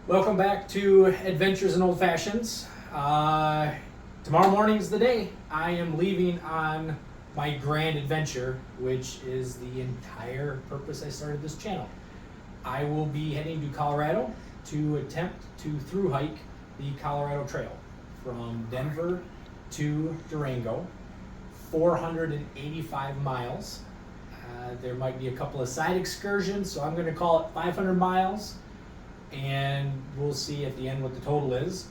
Welcome back to Adventures in Old Fashions. Tomorrow morning's the day. I am leaving on my grand adventure, which is the entire purpose I started this channel. I will be heading to Colorado to attempt to through hike the Colorado Trail from Denver to Durango, 485 miles. There might be a couple of side excursions, so I'm going to call it 500 miles. And we'll see at the end what the total is.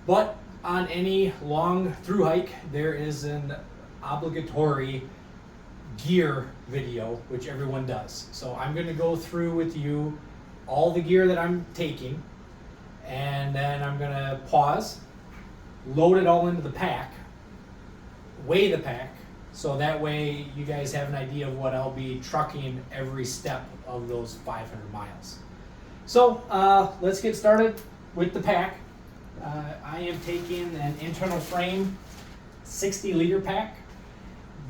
But on any long through hike, there is an obligatory gear video, which everyone does. So I'm going to go through with you all the gear that I'm taking, and then I'm going to pause, load it all into the pack, weigh the pack, so that way you guys have an idea of what I'll be trucking every step of those 500 miles. So let's get started with the pack. I am taking an internal frame 60-liter pack.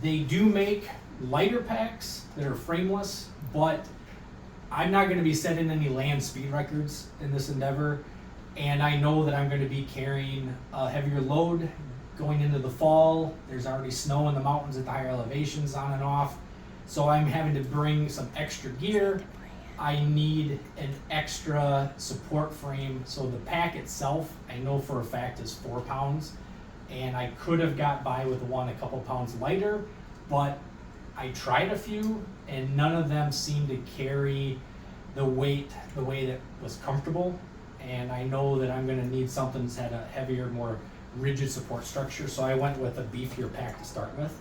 They do make lighter packs that are frameless, but I'm not going to be setting any land speed records in this endeavor, and I know that I'm going to be carrying a heavier load going into the fall. There's already snow in the mountains at the higher elevations on and off, so I'm having to bring some extra gear. I need an extra support frame, so the pack itself, I know for a fact, is 4 pounds, and I could have got by with one a couple pounds lighter, but I tried a few, and none of them seemed to carry the weight the way that was comfortable, and I know that I'm going to need something that's had a heavier, more rigid support structure, so I went with a beefier pack to start with.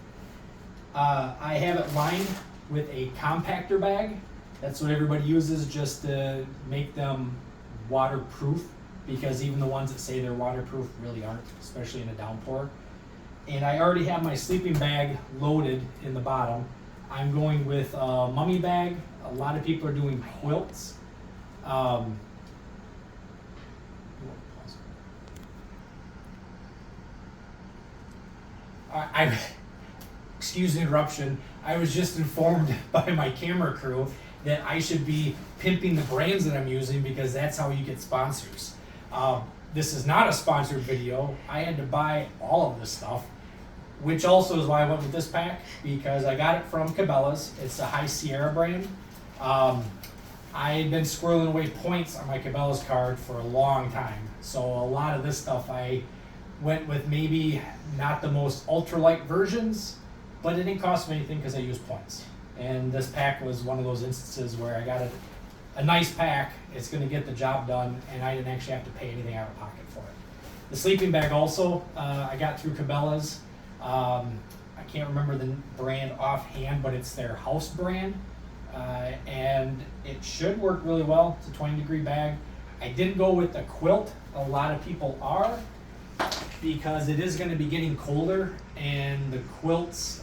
I have it lined with a compactor bag. That's what everybody uses just to make them waterproof, because even the ones that say they're waterproof really aren't, especially in a downpour. And I already have my sleeping bag loaded in the bottom. I'm going with a mummy bag. A lot of people are doing quilts. Excuse the interruption. I was just informed by my camera crew that I should be pimping the brands that I'm using, because that's how you get sponsors. This is not a sponsored video. I had to buy all of this stuff, which also is why I went with this pack, because I got it from Cabela's. It's a High Sierra brand. I had been squirreling away points on my Cabela's card for a long time, so a lot of this stuff I went with maybe not the most ultralight versions, but it didn't cost me anything because I used points. And this pack was one of those instances where I got a nice pack, it's going to get the job done, and I didn't actually have to pay anything out of pocket for it. The sleeping bag also, I got through Cabela's. I can't remember the brand offhand, but it's their house brand, and it should work really well. It's a 20-degree bag. I didn't go with the quilt. A lot of people are, because it is going to be getting colder, and the quilts,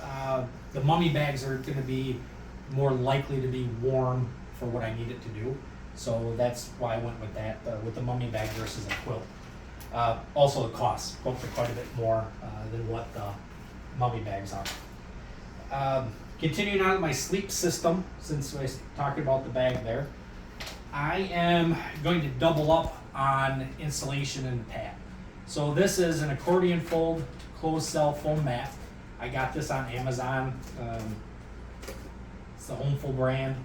the mummy bags are going to be more likely to be warm for what I need it to do. So that's why I went with that, with the mummy bag versus a quilt. Also the costs, quilts are quite a bit more than what the mummy bags are. Continuing on with my sleep system, since I was talking about the bag there, I am going to double up on insulation and pad. So this is an accordion fold closed cell foam mat. I got this on Amazon. It's the Homeful brand.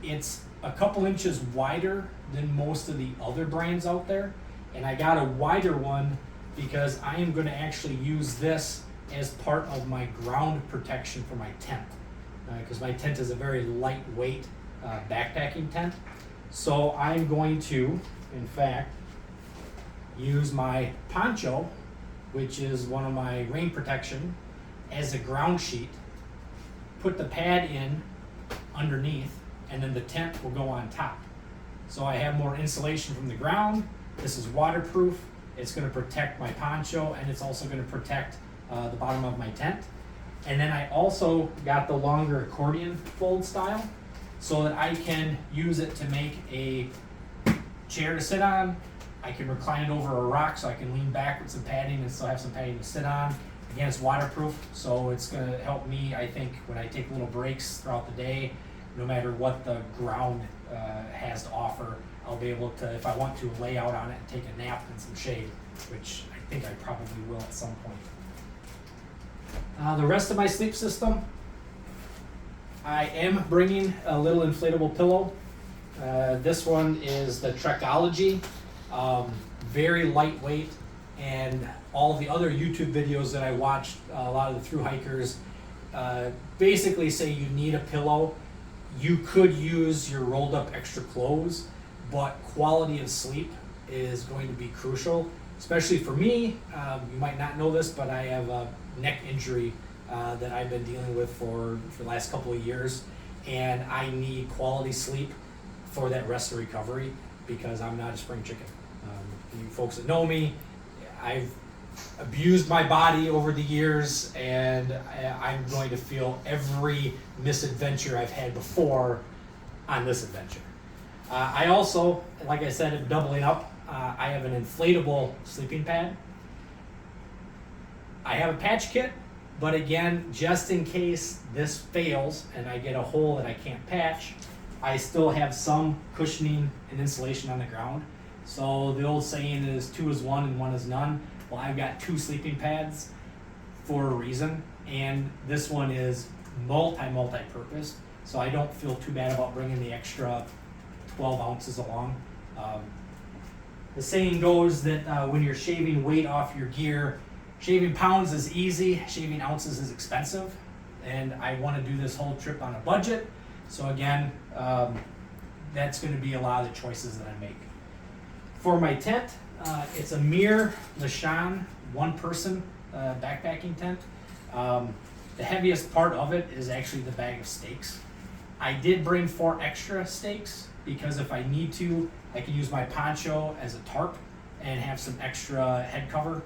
It's a couple inches wider than most of the other brands out there, and I got a wider one because I am going to actually use this as part of my ground protection for my tent, because my tent is a very lightweight backpacking tent. So I'm going to, in fact, use my Poncho, which is one of my rain protection, as a ground sheet, put the pad in underneath, and then the tent will go on top. So I have more insulation from the ground. This is waterproof. It's going to protect my poncho, and it's also going to protect the bottom of my tent. And then I also got the longer accordion fold style, so that I can use it to make a chair to sit on. I can recline it over a rock, so I can lean back with some padding and still have some padding to sit on. Again, it's waterproof, so it's going to help me, I think, when I take little breaks throughout the day, no matter what the ground has to offer. I'll be able to, if I want to, lay out on it and take a nap and some shade, which I think I probably will at some point. The rest of my sleep system, I am bringing a little inflatable pillow. This one is the Trekology, very lightweight, and all the other YouTube videos that I watched, a lot of the thru hikers, basically say you need a pillow. You could use your rolled up extra clothes, but quality of sleep is going to be crucial, especially for me. You might not know this, but I have a neck injury that I've been dealing with for the last couple of years, and I need quality sleep for that rest and recovery because I'm not a spring chicken. You folks that know me, I've abused my body over the years, and I'm going to feel every misadventure I've had before on this adventure. I also, like I said, am doubling up. I have an inflatable sleeping pad. I have a patch kit, but again, just in case this fails and I get a hole that I can't patch, I still have some cushioning and insulation on the ground. So the old saying is 2 is 1 and 1 is none. Well, I've got 2 sleeping pads for a reason, and this one is multi-purpose, so I don't feel too bad about bringing the extra 12 ounces along. The saying goes that when you're shaving weight off your gear, shaving pounds is easy, shaving ounces is expensive, and I want to do this whole trip on a budget. So again, that's going to be a lot of the choices that I make. For my tent, it's a Mir Lashan one-person backpacking tent. The heaviest part of it is actually the bag of stakes. I did bring 4 extra stakes because if I need to, I can use my poncho as a tarp and have some extra head cover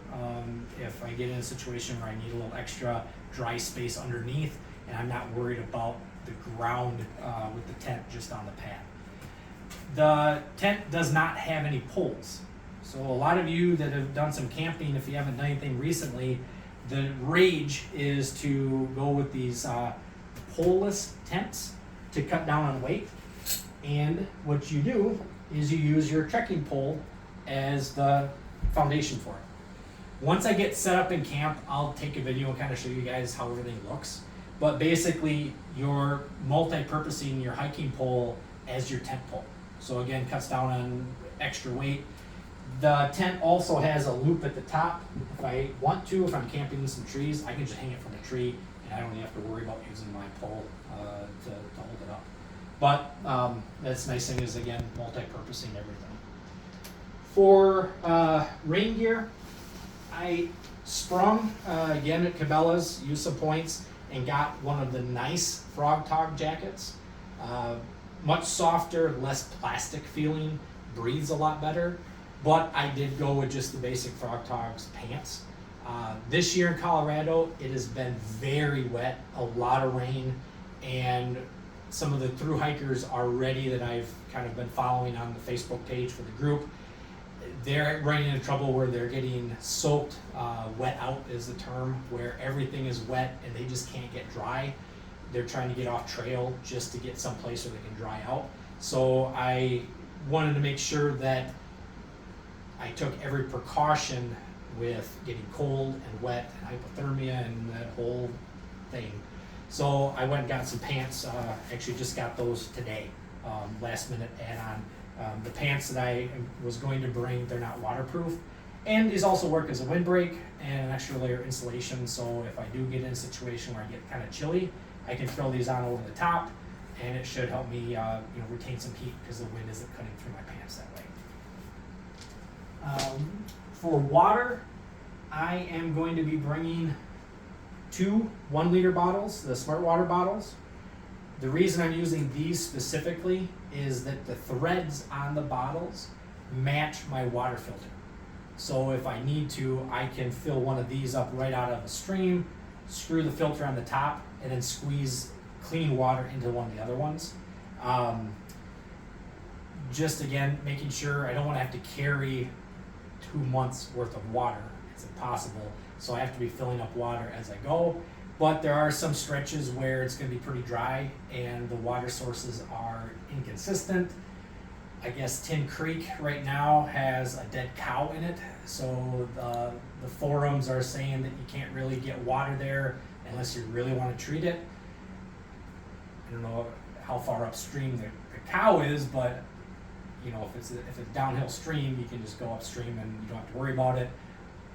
if I get in a situation where I need a little extra dry space underneath and I'm not worried about the ground with the tent just on the pad. The tent does not have any poles. So a lot of you that have done some camping, if you haven't done anything recently, the rage is to go with these poleless tents to cut down on weight. And what you do is you use your trekking pole as the foundation for it. Once I get set up in camp, I'll take a video and kind of show you guys how everything looks. But basically, you're multi-purposing your hiking pole as your tent pole. So again, cuts down on extra weight. The tent also has a loop at the top. If I want to, if I'm camping in some trees, I can just hang it from a tree and I don't even have to worry about using my pole to hold it up. But that's the nice thing is, again, multi-purposing everything. For rain gear, I sprung again at Cabela's, used some points, and got one of the nice Frogtog Jackets. Much softer, less plastic feeling, breathes a lot better. But I did go with just the basic Frogtogs Pants. This year in Colorado, it has been very wet, a lot of rain, and some of the thru hikers already that I've kind of been following on the Facebook page for the group, they're running into trouble where they're getting soaked. Wet out is the term, where everything is wet and they just can't get dry. They're trying to get off trail just to get someplace where they can dry out. So I wanted to make sure that I took every precaution with getting cold and wet and hypothermia and that whole thing. So I went and got some pants, actually just got those today, last minute add-on. The pants that I was going to bring, they're not waterproof. And these also work as a windbreak and an extra layer of insulation, so if I do get in a situation where I get kind of chilly, I can throw these on over the top, and it should help me retain some heat because the wind isn't cutting through my pants that way. For water, I am going to be bringing 2 1-liter bottles, the Smart Water bottles. The reason I'm using these specifically is that the threads on the bottles match my water filter. So if I need to, I can fill one of these up right out of a stream, screw the filter on the top, and then squeeze clean water into one of the other ones. Just again, making sure I don't want to have to carry 2 months worth of water. It's impossible. So I have to be filling up water as I go. But there are some stretches where it's going to be pretty dry and the water sources are inconsistent. I guess Tin Creek right now has a dead cow in it, so the forums are saying that you can't really get water there unless you really want to treat it. I don't know how far upstream the cow is, but you know, if it's downhill stream, you can just go upstream and you don't have to worry about it.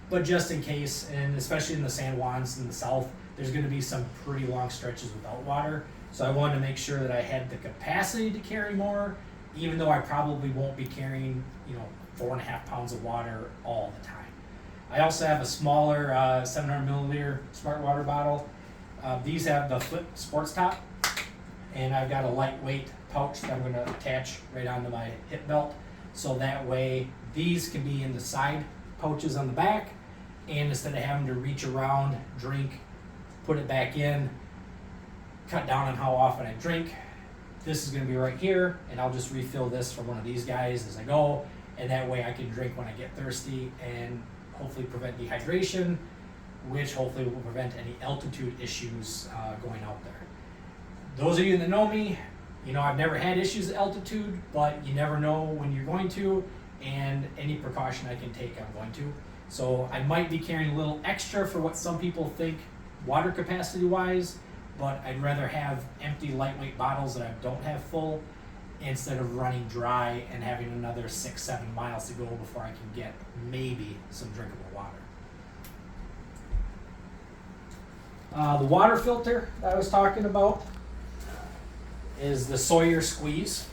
But just in case, and especially in the San Juans in the south, there's going to be some pretty long stretches without water. So I wanted to make sure that I had the capacity to carry more, even though I probably won't be carrying, 4.5 pounds of water all the time. I also have a smaller 700 milliliter smart water bottle. These have the flip sports top, and I've got a lightweight pouch that I'm going to attach right onto my hip belt, so that way these can be in the side pouches on the back, and instead of having to reach around, drink, put it back in, cut down on how often I drink, this is going to be right here, and I'll just refill this from one of these guys as I go, and that way I can drink when I get thirsty and hopefully prevent dehydration, which hopefully will prevent any altitude issues going out there. Those of you that know me, I've never had issues at altitude, but you never know when you're going to, and any precaution I can take, I'm going to. So I might be carrying a little extra for what some people think water capacity wise, but I'd rather have empty lightweight bottles that I don't have full instead of running dry and having another 6-7 miles to go before I can get maybe some drinkable water. The water filter that I was talking about is the Sawyer Squeeze,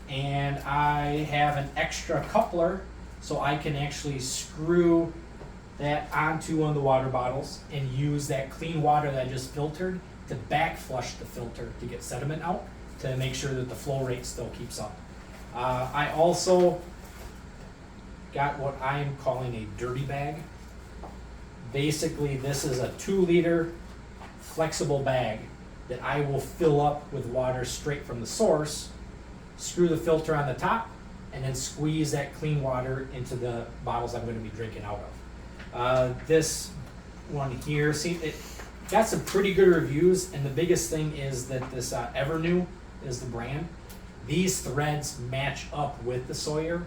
and I have an extra coupler so I can actually screw that onto one of the water bottles and use that clean water that I just filtered to back flush the filter to get sediment out to make sure that the flow rate still keeps up. I also got what I'm calling a dirty bag. Basically, this is a 2-liter flexible bag that I will fill up with water straight from the source, screw the filter on the top, and then squeeze that clean water into the bottles I'm going to be drinking out of. This one here, see, it got some pretty good reviews, and the biggest thing is that this Evernew is the brand. These threads match up with the Sawyer.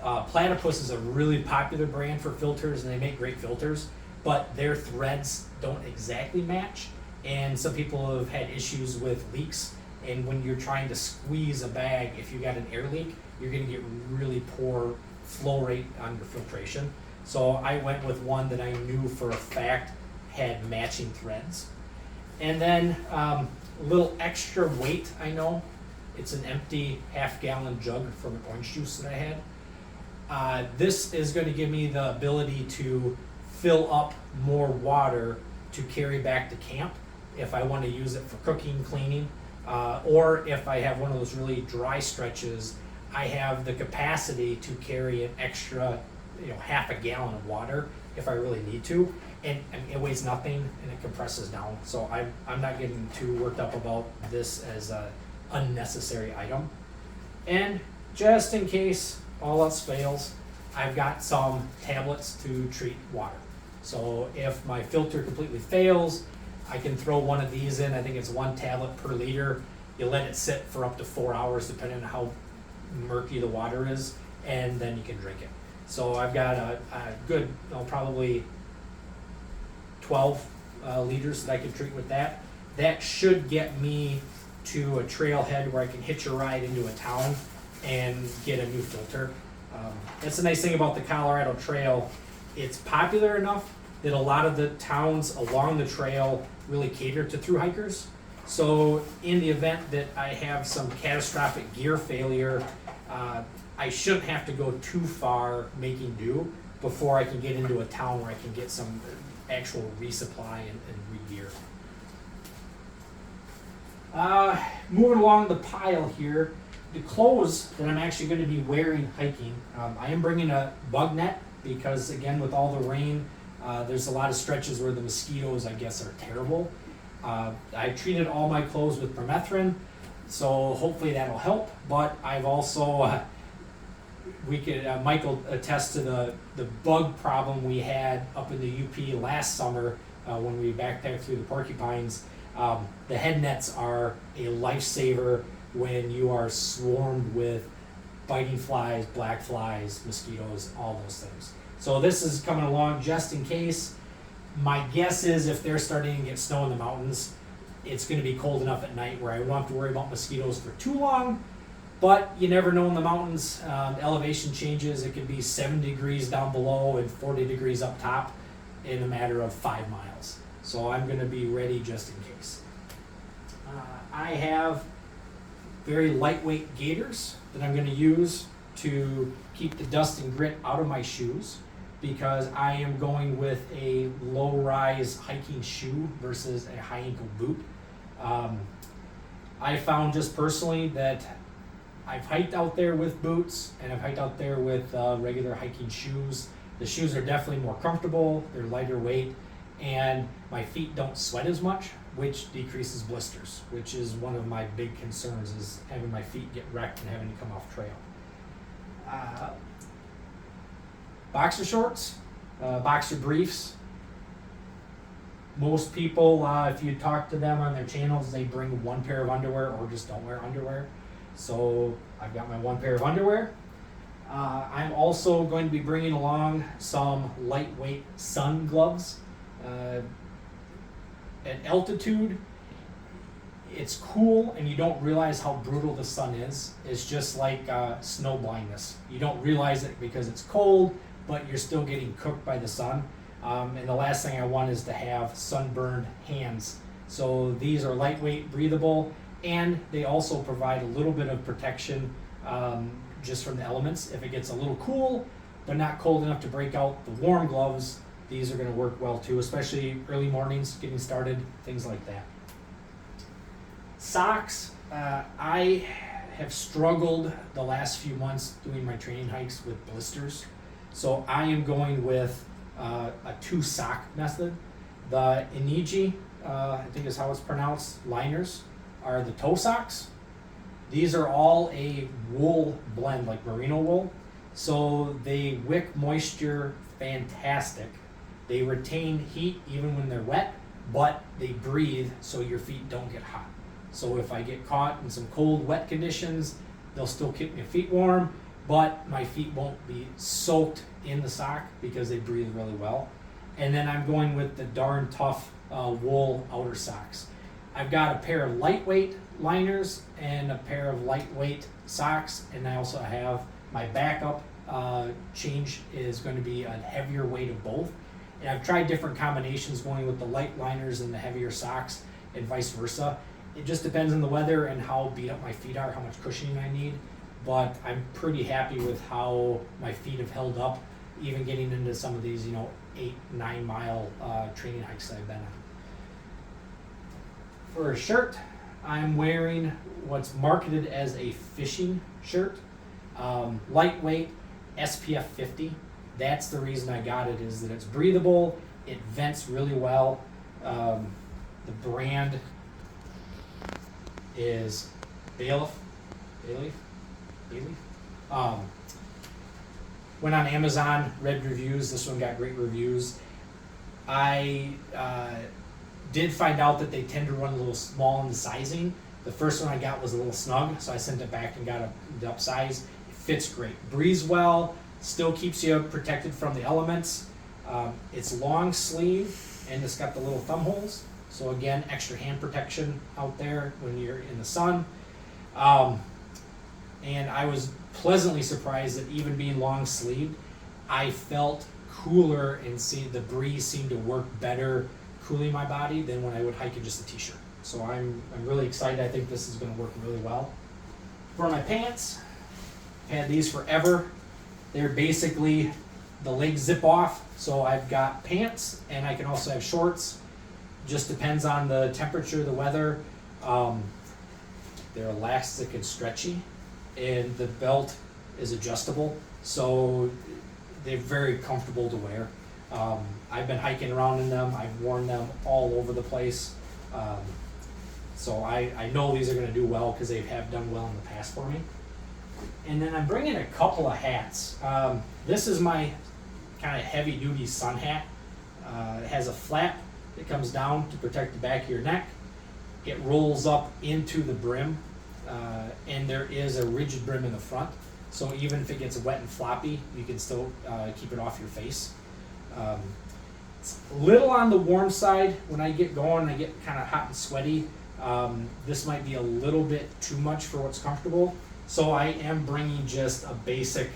Platypus is a really popular brand for filters, and they make great filters, but their threads don't exactly match, and some people have had issues with leaks, and when you're trying to squeeze a bag, if you got an air leak, you're going to get really poor flow rate on your filtration. So I went with one that I knew for a fact had matching threads. And then a little extra weight, I know. It's an empty half-gallon jug from orange juice that I had. This is going to give me the ability to fill up more water to carry back to camp if I want to use it for cooking, cleaning, or if I have one of those really dry stretches, I have the capacity to carry an extra, half a gallon of water if I really need to. And it weighs nothing, and it compresses down. So I'm not getting too worked up about this as an unnecessary item. And just in case all else fails, I've got some tablets to treat water. So if my filter completely fails, I can throw one of these in. I think it's 1 tablet per liter. You let it sit for up to 4 hours, depending on how murky the water is, and then you can drink it. So I've got a good, probably 12 liters that I can treat with that. That should get me to a trailhead where I can hitch a ride into a town and get a new filter. That's the nice thing about the Colorado Trail. It's popular enough that a lot of the towns along the trail really cater to thru hikers. So in the event that I have some catastrophic gear failure, I shouldn't have to go too far making do before I can get into a town where I can get some actual resupply and re-gear. Moving along the pile here, the clothes that I'm actually going to be wearing hiking, I am bringing a bug net because, again, with all the rain, there's a lot of stretches where the mosquitoes, I guess, are terrible. I treated all my clothes with permethrin, so hopefully that'll help. But I've also, Michael attest to the bug problem we had up in the UP last summer when we backpacked through the porcupines. The head nets are a lifesaver when you are swarmed with biting flies, black flies, mosquitoes, all those things. So this is coming along just in case. My guess is if they're starting to get snow in the mountains, it's going to be cold enough at night where I won't have to worry about mosquitoes for too long. But you never know in the mountains. Elevation changes. It could be 7 degrees down below and 40 degrees up top in a matter of 5 miles. So I'm going to be ready just in case. I have very lightweight gaiters that I'm going to use to keep the dust and grit out of my shoes, because I am going with a low-rise hiking shoe versus a high-ankle boot. I found just personally that I've hiked out there with boots and I've hiked out there with regular hiking shoes. The shoes are definitely more comfortable, they're lighter weight, and my feet don't sweat as much, which decreases blisters, which is one of my big concerns, is having my feet get wrecked and having to come off trail. Boxer shorts, boxer briefs. Most people, if you talk to them on their channels, they bring one pair of underwear or just don't wear underwear. So I've got my one pair of underwear. I'm also going to be bringing along some lightweight sun gloves. At altitude, it's cool and you don't realize how brutal the sun is. It's just like snow blindness. You don't realize it because it's cold, but you're still getting cooked by the sun. And the last thing I want is to have sunburned hands. So these are lightweight, breathable, and they also provide a little bit of protection just from the elements. If it gets a little cool, but not cold enough to break out the warm gloves, these are going to work well too, especially early mornings, getting started, things like that. Socks, I have struggled the last few months doing my training hikes with blisters. So I am going with a 2-sock method. The Iniji, I think is how it's pronounced, liners are the toe socks. These are all a wool blend, like merino wool. So they wick moisture fantastic. They retain heat even when they're wet, but they breathe so your feet don't get hot. So if I get caught in some cold, wet conditions, they'll still keep my feet warm, but my feet won't be soaked in the sock because they breathe really well. And then I'm going with the darn tough wool outer socks. I've got a pair of lightweight liners and a pair of lightweight socks, and I also have my backup change is going to be a heavier weight of both. And I've tried different combinations going with the light liners and the heavier socks and vice versa. It just depends on the weather and how beat up my feet are, how much cushioning I need. But I'm pretty happy with how my feet have held up, even getting into some of these, 8-9 mile training hikes that I've been on. For a shirt, I'm wearing what's marketed as a fishing shirt. Lightweight, SPF 50. That's the reason I got it, is that it's breathable, it vents really well. The brand is Bayleaf. Went on Amazon, read reviews. This one got great reviews. I did find out that they tend to run a little small in the sizing. The first one I got was a little snug, so I sent it back and got the upsize. It fits great, breathes well, still keeps you protected from the elements. It's long sleeve and it's got the little thumb holes. So again, extra hand protection out there when you're in the sun. And I was pleasantly surprised that even being long sleeved, I felt cooler and the breeze seemed to work better cooling my body than when I would hike in just a t-shirt. So I'm really excited. I think this is going to work really well. For my pants, I've had these forever. They're basically, the legs zip off. So I've got pants and I can also have shorts. Just depends on the temperature, the weather. They're elastic and stretchy, and the belt is adjustable. So they're very comfortable to wear. I've been hiking around in them. I've worn them all over the place. So I know these are going to do well because they have done well in the past for me. And then I'm bringing a couple of hats. This is my kind of heavy duty sun hat. It has a flap that comes down to protect the back of your neck. It rolls up into the brim, and there is a rigid brim in the front. So even if it gets wet and floppy, you can still keep it off your face. It's a little on the warm side. When I get going, I get kind of hot and sweaty. This might be a little bit too much for what's comfortable. So I am bringing just a basic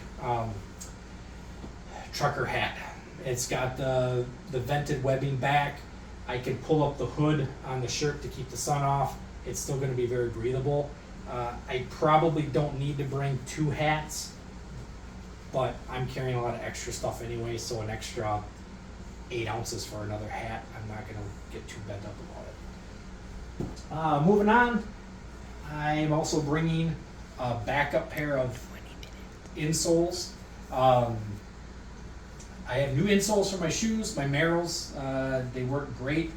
trucker hat. It's got the vented webbing back. I can pull up the hood on the shirt to keep the sun off. It's still going to be very breathable. I probably don't need to bring 2 hats, but I'm carrying a lot of extra stuff anyway, so an extra 8 ounces for another hat, I'm not going to get too bent up about it. Moving on, I'm also bringing a backup pair of insoles. I have new insoles for my shoes, my Merrells. They work great,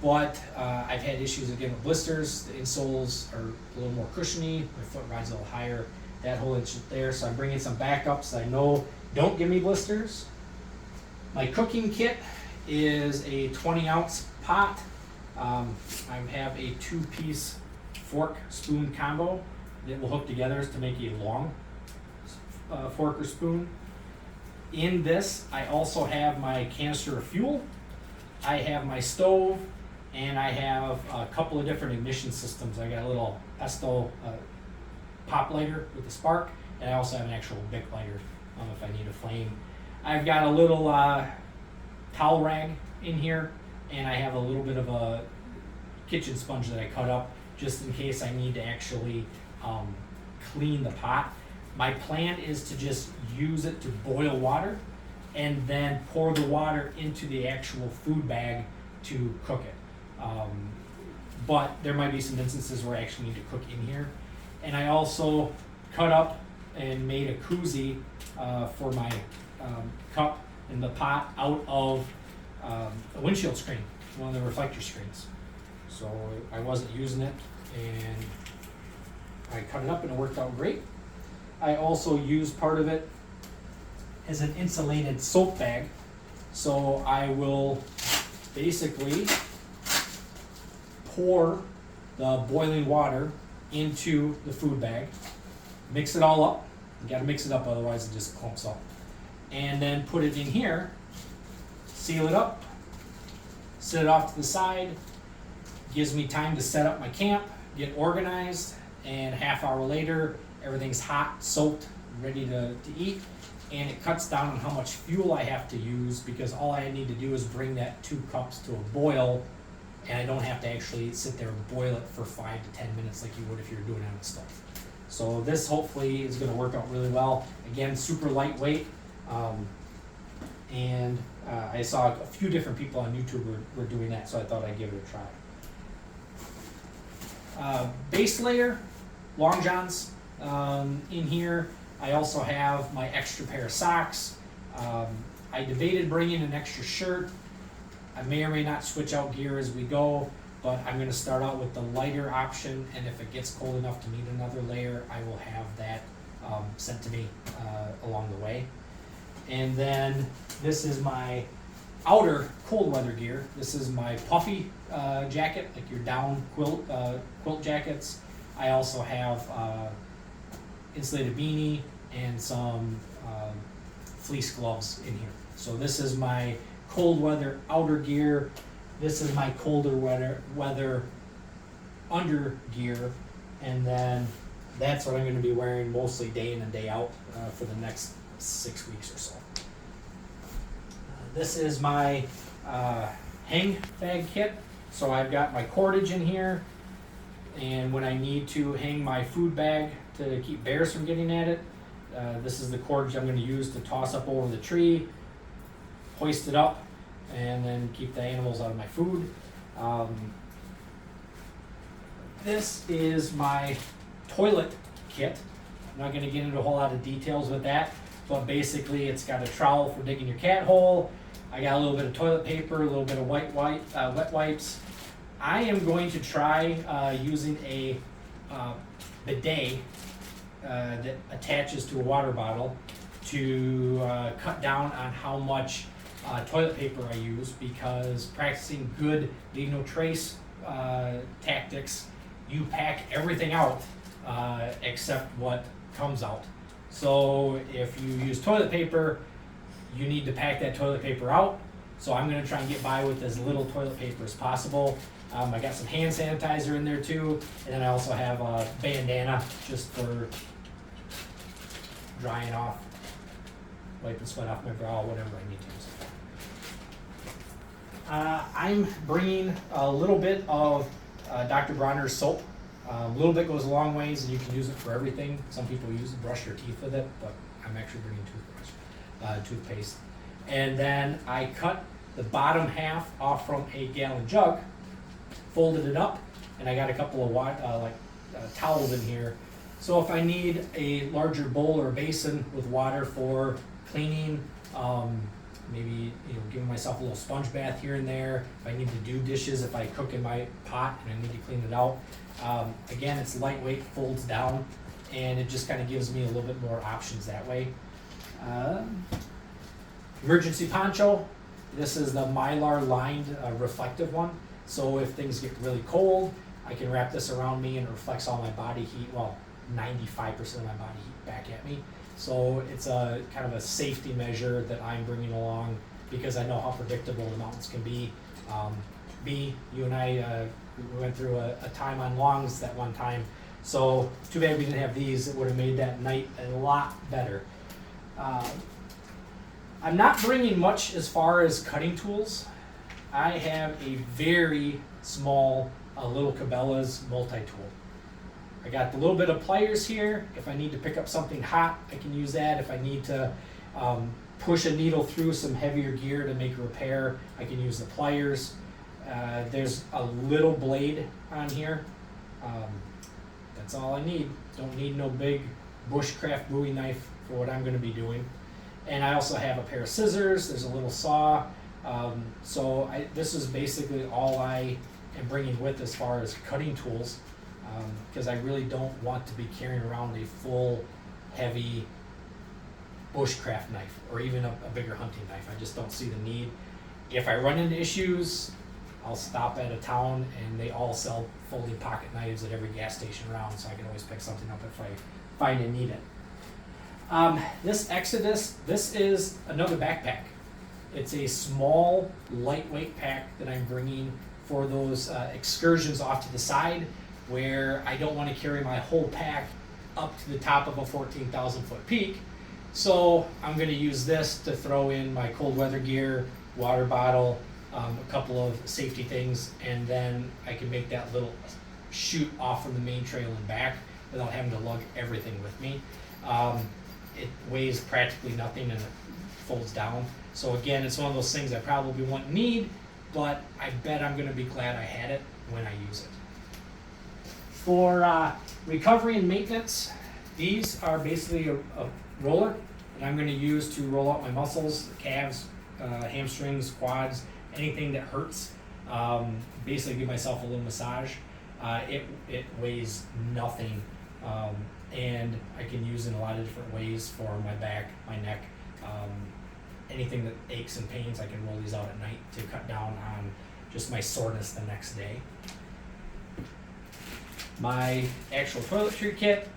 but I've had issues again with blisters. The insoles are a little more cushiony. My foot rides a little higher. That whole inch there, so I'm bringing some backups that I know don't give me blisters. My cooking kit is a 20-ounce pot. I have a 2-piece fork spoon combo that will hook together to make a long fork or spoon. In this, I also have my canister of fuel, I have my stove, and I have a couple of different ignition systems. I got a little Pesto pop lighter with a spark, and I also have an actual Bic lighter if I need a flame. I've got a little towel rag in here, and I have a little bit of a kitchen sponge that I cut up just in case I need to actually clean the pot. My plan is to just use it to boil water and then pour the water into the actual food bag to cook it. But there might be some instances where I actually need to cook in here. And I also cut up and made a koozie for my cup and the pot out of a windshield screen, one of the reflector screens. So I wasn't using it, and I cut it up and it worked out great. I also used part of it as an insulated soap bag. So I will basically pour the boiling water into the food bag, mix it all up. You gotta mix it up, otherwise it just clumps up. And then put it in here, seal it up, set it off to the side. Gives me time to set up my camp, get organized, and a half hour later, everything's hot, soaked, ready to eat. And it cuts down on how much fuel I have to use, because all I need to do is bring that 2 cups to a boil, and I don't have to actually sit there and boil it for 5 to 10 minutes like you would if you were doing it on the stove. So this hopefully is going to work out really well. Again, super lightweight, and I saw a few different people on YouTube were doing that, so I thought I'd give it a try. Base layer, long johns in here. I also have my extra pair of socks. I debated bringing an extra shirt. I may or may not switch out gear as we go, but I'm going to start out with the lighter option, and if it gets cold enough to need another layer, I will have that sent to me along the way. And then this is my outer cold weather gear. This is my puffy jacket, like your down quilt jackets. I also have insulated beanie and some fleece gloves in here. So this is my cold weather outer gear. This is my colder weather under gear, and then that's what I'm going to be wearing mostly day in and day out for the next 6 weeks or so. This is my hang bag kit. So I've got my cordage in here, and when I need to hang my food bag to keep bears from getting at it, this is the cordage I'm going to use to toss up over the tree, hoist it up, and then keep the animals out of my food. This is my toilet kit. I'm not going to get into a whole lot of details with that, but basically it's got a trowel for digging your cat hole. I got a little bit of toilet paper, a little bit of wet wipes. I am going to try using a bidet that attaches to a water bottle to cut down on how much toilet paper I use, because practicing good leave no trace tactics, you pack everything out except what comes out. So if you use toilet paper, you need to pack that toilet paper out. So I'm gonna try and get by with as little toilet paper as possible. I got some hand sanitizer in there too, and then I also have a bandana just for drying off, wiping sweat off my brow, whatever I need to use it for. I'm bringing a little bit of Dr. Bronner's soap. A little bit goes a long ways, and you can use it for everything. Some people brush their teeth with it, but I'm actually bringing toothpaste. And then I cut the bottom half off from a gallon jug, folded it up, and I got a couple of towels in here. So if I need a larger bowl or basin with water for cleaning, maybe giving myself a little sponge bath here and there. If I need to do dishes, if I cook in my pot and I need to clean it out. Again, it's lightweight, folds down, and it just kind of gives me a little bit more options that way. Emergency poncho. This is the Mylar lined reflective one. So if things get really cold, I can wrap this around me and it reflects all my body heat. Well, 95% of my body heat back at me. So it's a kind of a safety measure that I'm bringing along because I know how predictable the mountains can be. You and I, we went through a time on longs that one time. So too bad we didn't have these. It would have made that night a lot better. I'm not bringing much as far as cutting tools. I have a very small little Cabela's multi-tool. I got the little bit of pliers here. If I need to pick up something hot, I can use that. If I need to push a needle through some heavier gear to make a repair, I can use the pliers. There's a little blade on here. That's all I need. Don't need no big bushcraft Bowie knife for what I'm going to be doing. And I also have a pair of scissors. There's a little saw. This is basically all I am bringing with as far as cutting tools, because I really don't want to be carrying around a full, heavy bushcraft knife or even a bigger hunting knife. I just don't see the need. If I run into issues, I'll stop at a town and they all sell folding pocket knives at every gas station around, so I can always pick something up if I find and need it. This Exodus, this is another backpack. It's a small, lightweight pack that I'm bringing for those excursions off to the side where I don't want to carry my whole pack up to the top of a 14,000 foot peak. So I'm going to use this to throw in my cold weather gear, water bottle, a couple of safety things, and then I can make that little chute off from the main trail and back without having to lug everything with me. It weighs practically nothing and it folds down. So again, it's one of those things I probably won't need, but I bet I'm going to be glad I had it when I use it. For recovery and maintenance, these are basically a roller that I'm going to use to roll out my muscles, calves, hamstrings, quads, anything that hurts. Basically give myself a little massage. It weighs nothing, and I can use it in a lot of different ways for my back, my neck, anything that aches and pains. I can roll these out at night to cut down on just my soreness the next day. My actual toiletry kit: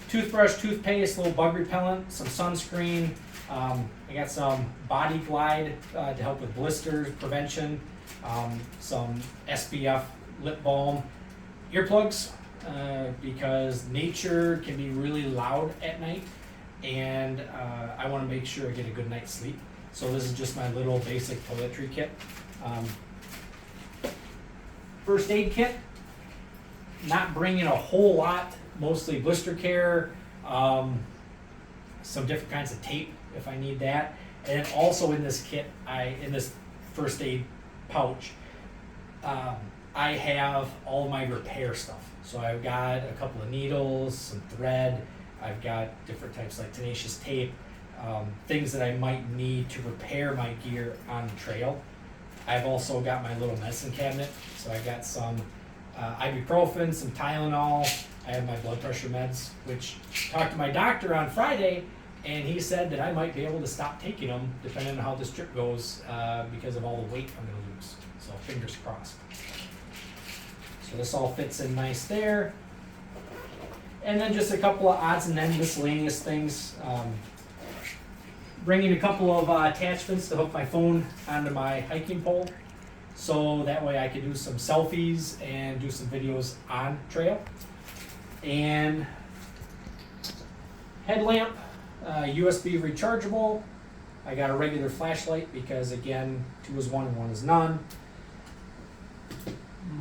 toothbrush, toothpaste, little bug repellent, some sunscreen. I got some Body Glide to help with blisters prevention, some SPF lip balm, earplugs, because nature can be really loud at night, and I want to make sure I get a good night's sleep. So this is just my little basic toiletry kit. First aid kit, not bringing a whole lot, mostly blister care, some different kinds of tape if I need that. And then also in this kit, in this first aid pouch, I have all my repair stuff. So I've got a couple of needles, some thread, I've got different types like tenacious tape, things that I might need to repair my gear on the trail. I've also got my little medicine cabinet. So I've got some ibuprofen, some Tylenol. I have my blood pressure meds, which I talked to my doctor on Friday, and he said that I might be able to stop taking them depending on how this trip goes because of all the weight I'm going to lose. So fingers crossed. So this all fits in nice there. And then just a couple of odds and ends miscellaneous things. Bringing a couple of attachments to hook my phone onto my hiking pole, so that way I can do some selfies and do some videos on trail. And headlamp, USB rechargeable. I got a regular flashlight because, again, 2 is 1 and 1 is none.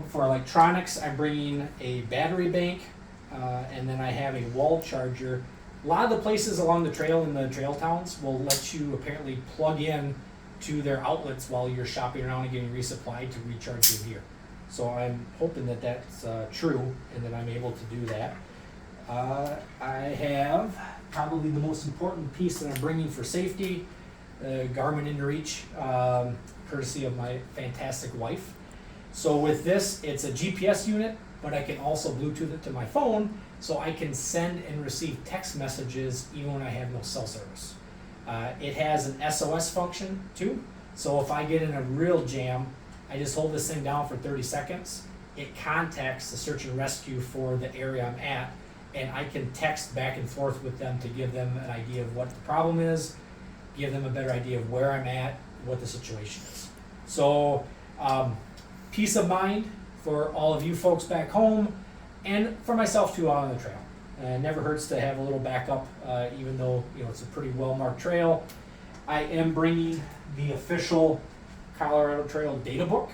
For electronics, I'm bringing a battery bank, and then I have a wall charger. A lot of the places along the trail in the trail towns will let you apparently plug in to their outlets while you're shopping around and getting resupplied to recharge your gear. So I'm hoping that that's true and that I'm able to do that. I have probably the most important piece that I'm bringing for safety, Garmin InReach, courtesy of my fantastic wife. So with this, it's a GPS unit, but I can also Bluetooth it to my phone, so I can send and receive text messages even when I have no cell service. It has an SOS function too, so if I get in a real jam, I just hold this thing down for 30 seconds. It contacts the search and rescue for the area I'm at, and I can text back and forth with them to give them an idea of what the problem is, give them a better idea of where I'm at, what the situation is. So peace of mind for all of you folks back home, and for myself too out on the trail. It never hurts to have a little backup, even though it's a pretty well-marked trail. I am bringing the official Colorado Trail data book,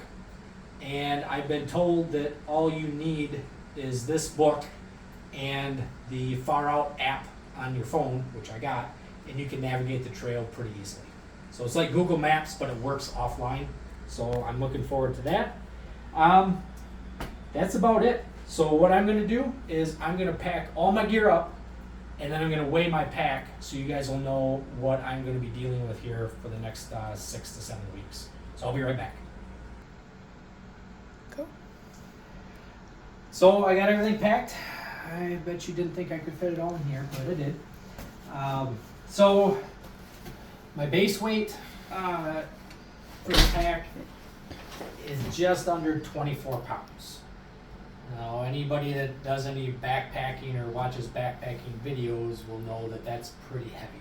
and I've been told that all you need is this book and the Far Out app on your phone, which I got, and you can navigate the trail pretty easily. So it's like Google Maps, but it works offline. So I'm looking forward to that. That's about it. So what I'm going to do is I'm going to pack all my gear up, and then I'm going to weigh my pack so you guys will know what I'm going to be dealing with here for the next 6 to 7 weeks. So I'll be right back. Cool. So I got everything packed. I bet you didn't think I could fit it all in here, but I did. So my base weight for the pack is just under 24 pounds. Now, anybody that does any backpacking or watches backpacking videos will know that that's pretty heavy.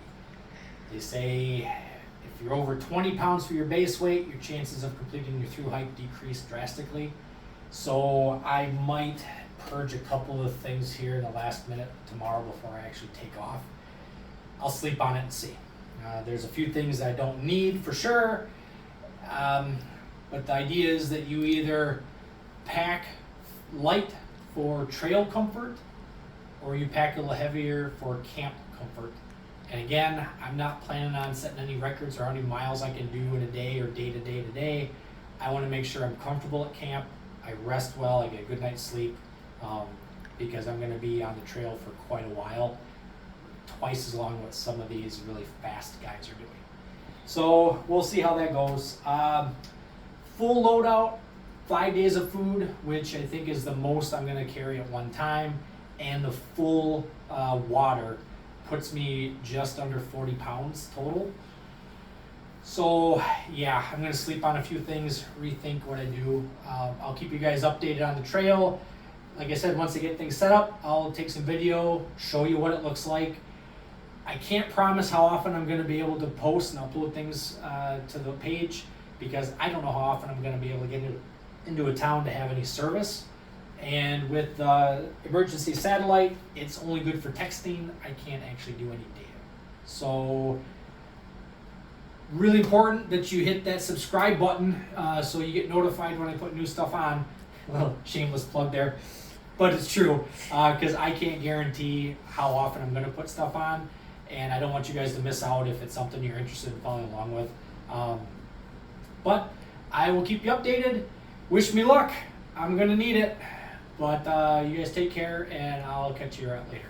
They say if you're over 20 pounds for your base weight, your chances of completing your through hike decrease drastically. So I might purge a couple of things here in the last minute tomorrow before I actually take off. I'll sleep on it and see. There's a few things I don't need for sure, but the idea is that you either pack light for trail comfort or you pack a little heavier for camp comfort. And again, I'm not planning on setting any records or how many miles I can do in a day or day to day to day. I want to make sure I'm comfortable at camp, I rest well, I get a good night's sleep, because I'm going to be on the trail for quite a while, twice as long what some of these really fast guys are doing. So we'll see how that goes. Full loadout, 5 days of food, which I think is the most I'm going to carry at one time, and the full water puts me just under 40 pounds total. So yeah, I'm going to sleep on a few things, rethink what I do. I'll keep you guys updated on the trail. Like I said, once I get things set up, I'll take some video, show you what it looks like. I can't promise how often I'm going to be able to post and upload things to the page, because I don't know how often I'm going to be able to get into a town to have any service. And with emergency satellite, it's only good for texting. I can't actually do any data. So really important that you hit that subscribe button so you get notified when I put new stuff on. Well, shameless plug there, but it's true, because I can't guarantee how often I'm going to put stuff on, and I don't want you guys to miss out if it's something you're interested in following along with. But I will keep you updated. Wish me luck. I'm going to need it. But you guys take care, and I'll catch you later.